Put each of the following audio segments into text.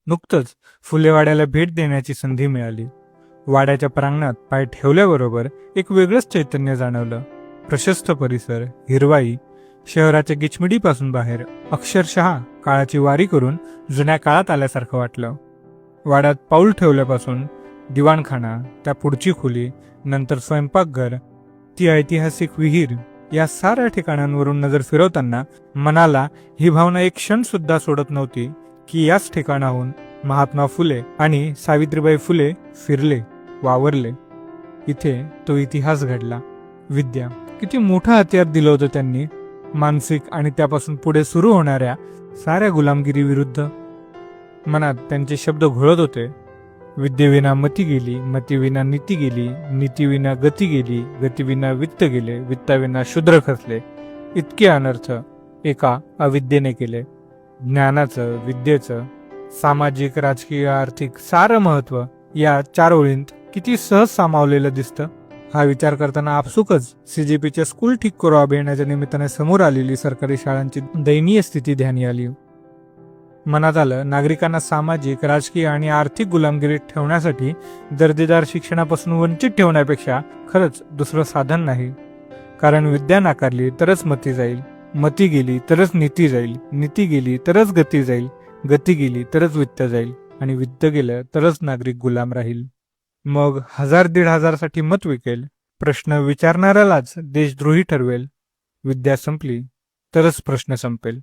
नुकतंच फुलेवाड्याला भेट देण्याची संधी मिळाली. वाड्याच्या प्रांगणात पाय ठेवल्याबरोबर एक वेगळंच चैतन्य जाणवलं. प्रशस्त परिसर, हिरवाई, शहराच्या गिचमिडीपासून बाहेर, अक्षरशः काळाची वारी करून जुन्या काळात आल्यासारखं वाटलं. वाड्यात पाऊल ठेवल्यापासून दिवाणखाना, त्या पुढची खोली, नंतर स्वयंपाकघर, ती ऐतिहासिक विहीर, या साऱ्या ठिकाणांवरून नजर फिरवताना मनाला ही भावना एक क्षण सुद्धा सोडत नव्हती की याच ठिकाणाहून महात्मा फुले आणि सावित्रीबाई फुले फिरले, वावरले. इथे तो इतिहास घडला. विद्या किती मोठं हत्यार दिलं होतं त्यांनी मानसिक आणि त्यापासून पुढे सुरू होणाऱ्या साऱ्या गुलामगिरी विरुद्ध. मनात त्यांचे शब्द घोळत होते. विद्येविना मती गेली, मतीविना नीती गेली, नीतीविना गती गेली, गतीविना वित्त गेले, वित्ताविना शूद्र खचले. इतके अनर्थ एका अविद्येने केले. ज्ञानाचं, विद्येचं, सामाजिक, राजकीय, आर्थिक सारं महत्व या 4 ओळींत किती सहज सामावलेलं दिसतं. हा विचार करताना आपसुकच CJPच्या स्कूल ठीक करो अभियानाच्या निमित्ताने समोर आलेली सरकारी शाळांची दयनीय स्थिती ध्यानी आली. मनात आलं, नागरिकांना सामाजिक, राजकीय आणि आर्थिक गुलामगिरीत ठेवण्यासाठी दर्जेदार शिक्षणापासून वंचित ठेवण्यापेक्षा खरंच दुसरं साधन नाही. कारण विद्या नाकारली तरच मती जाईल, मती गेली तरच नीती जाईल, नीती गेली तरच गती जाईल, गती गेली तरच वित्त जाईल आणि वित्त गेलं तरच नागरिक गुलाम राहील. मग 1000-1500 साठी मत विकेल, प्रश्न विचारणाऱ्यालाच देशद्रोही ठरवेल. विद्या संपली तरच प्रश्न संपेल.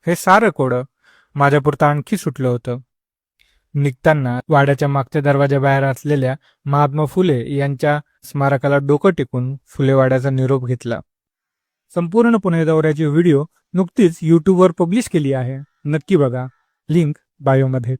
हे सारं कोडं माझ्यापुरतं आणखी सुटलं होतं. निघताना वाड्याच्या मागच्या दरवाजाबाहेर असलेल्या महात्मा फुले यांच्या स्मारकाला डोकं टेकून फुलेवाड्याचा निरोप घेतला. संपूर्ण पुणे दौऱ्याची व्हिडिओ नुकतीच YouTubeवर पब्लिश केली आहे. नक्की बघा. लिंक बायोमध्ये.